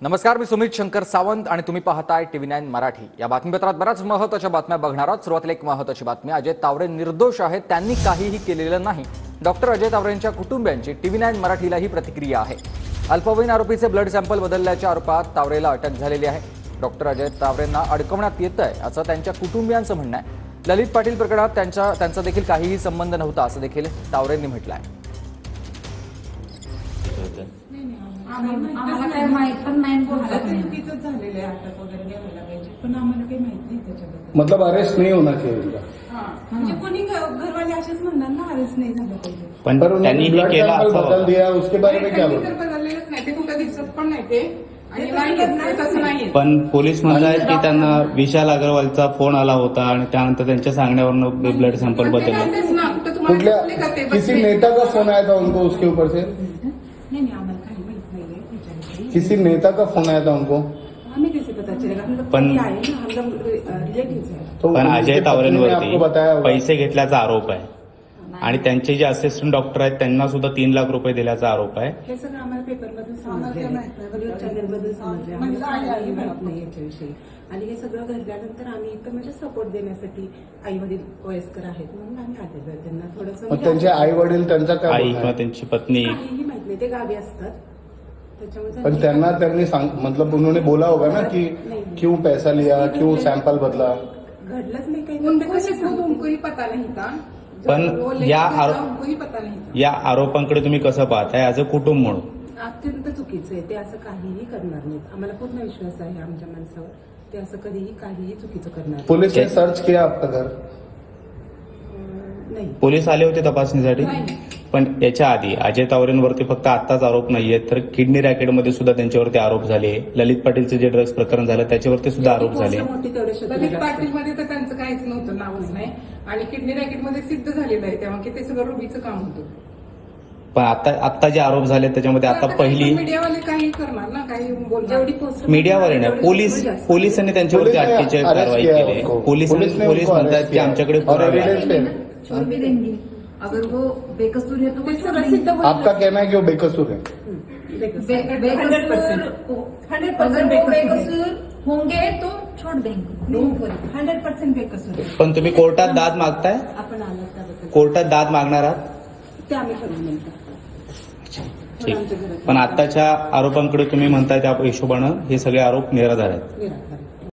नमस्कार, मी सुमित शंकर सावंत आणि तुम्ही पाहताय TV9 मराठी। या बातमीपत्रात बऱ्याच महत्त्वाच्या बातम्या बघणार आहोत। सुरुवातीला एक महत्त्वाची बातमी, अजय तावरे निर्दोष आहेत, त्यांनी काहीही केलेलं नाही। डॉक्टर अजय तावरेंच्या कुटुंबियांची TV9 मराठीला ही प्रतिक्रिया आहे। अल्पवयीन आरोपीचे ब्लड सॅम्पल बदलल्याच्या आरोपात तावरेला अटक झालेली आहे। डॉक्टर अजय तावरेंना अडकवण्यात येतंय असं त्यांच्या कुटुंबियांचं म्हणणं आहे। ललित पाटील प्रकरणात त्यांचा देखील काहीही संबंध नव्हता असं देखील तावरेंनी म्हटलं आहे। आम्हाला काय माहित पण नाही, बोलतात ते चुकीचं झालेलं आहे, अटक वगैरे घ्यायला पाहिजे, पण आम्हाला काही माहित नाही त्याच्याबद्दल। मतलब अरेस्ट नहीं होना चाहिए उनका। म्हणजे कोणी घरवाले असेच म्हणणार ना, अरेस्ट नाही झालं पाहिजे। पण पर उन्होंने त्यांनी हे ब्लड केलं सैंपल असं बदल दिया, उसके बारे में क्या त्यांनी बोलते? तर बदललेलंच नाही, ते कुठं दिसत पण नाही ते, आणि नाही तसं नाहीये। पण पोलीस म्हणतात की त्यांना विशाल अग्रवालचा फोन आला होता आणि त्यानंतर त्यांच्या सांगण्यावरून ब्लड सॅम्पल बदललं। तेच ना, कुठं तुम्हाला दिसले का ते कुठल्या किसी बदलले? नेता का फोन आया था उनको उसके ऊपर से? नाही आम्हाला काही माहित नाहीये त्याच्याविषयी। किसी नेता का फोन आया था उनको? हमें कैसे पता चलेगा? हम लोग पण- आए ना, हम लोग रिलेटिव्स हैं। तो पण उनके अजय पत्नी ने आपको तावरेंवरती बताया होगा। पैसे घेतल्याचा आरोप आहे आणि त्यांचे जे असिस्टंट डॉक्टर आहेत त्यांना सुद्धा 3 लाख रुपये दिल्याचा आरोप आहे। हे सगळं आम्हाला पेपरमधून समजलं, न्यूज चॅनलमधून समजलं, आम्हाला काही माहित नाही याच्याविषयी। आणि हे सगळं घडल्यानंतर आम्ही इथं म्हणजे सपोर्ट देण्यासाठी आई वडील वयस्कर आहेत म्हणून आम्ही आलेलो आहे, त्यांना थोडंसं मग त्यांचे आई वडील त्यांचा काय आई बोलणं किंवा आहे? त्यांची पत्नी काहीही माहित नाही, ते गावी असतात त्याच्यामुळे पण त्यांना त्यांनी मतलब उन्होंने बोला होगा ना कि क्यों पैसा लिया, क्यों सैंपल बदला? घडलंच नाही काही, उनको से खुद उनको ही पता नहीं था। पण वो लेके या गया, आरोप- उनको ही पता नहीं था। या आरोपांकडे तुम्ही कसं पाहताय ॲज अ कुटुंब म्हणून? अत्यंत चुकीचं आहे, ते असं काहीही करणार नाहीत। आम्हाला पूर्ण विश्वास आहे आमच्या माणसावर, ते असं कधीही काहीही चुकीचं करणार नाहीत। पुलिस ने सर्च किया आपका घर? नाही पोलीस आले होते तपासणीसाठी, पण याच्या आधी अजय तावरेंवरती फक्त आत्ताच आरोप नाहीये तर किडनी रॅकेटमध्ये सुद्धा त्यांच्यावरती आरोप झाले। ललित पाटीलचे जे ड्रग्ज प्रकरण झालं त्याच्यावरती सुद्धा आरोप झाले। ललित पाटीलमध्ये तर त्यांचं काहीच नव्हतं, नावच नाही, आणि किडनी रॅकेटमध्ये सिद्ध झालेलं आहे तेव्हा की ते सगळं रुबीचं काम होतं। पण आता जे आरोप झाले त्याच्यामध्ये आता पहिली मीडियावाले काही करणार ना, काही बोलणार। मीडियावाले नाही, पोलिसांनी त्यांच्यावरती पुलिस ने अटकेची arrest कारवाई किया केली। उनको। पोलीस पुलिस ने पोलीस उनको म्हणतात arrest की किया। आमच्याकडे और पुरावे आहेत। evidence पे छोड़ भी देंगे। अगर वो बेकसूर है तो वो छोड़ सिद्ध देंगे। होईल। आपका कहना है कि वो बेकसूर है? अगर वो बेकसूर होंगे तो छोड़ देंगे, 100% बेकसूर है। पण तुम्ही कोर्टात दाद मागताय? आपण आलात त्याबद्दल कोर्टात दाद मागणार आहात? ते आम्ही ठरवून नंतर ठीक, पण आताच्या आरोपांकडे तुम्ही म्हणताय त्या हिशोबानं हे सगळे आरोप निराधार आहेत। निराधार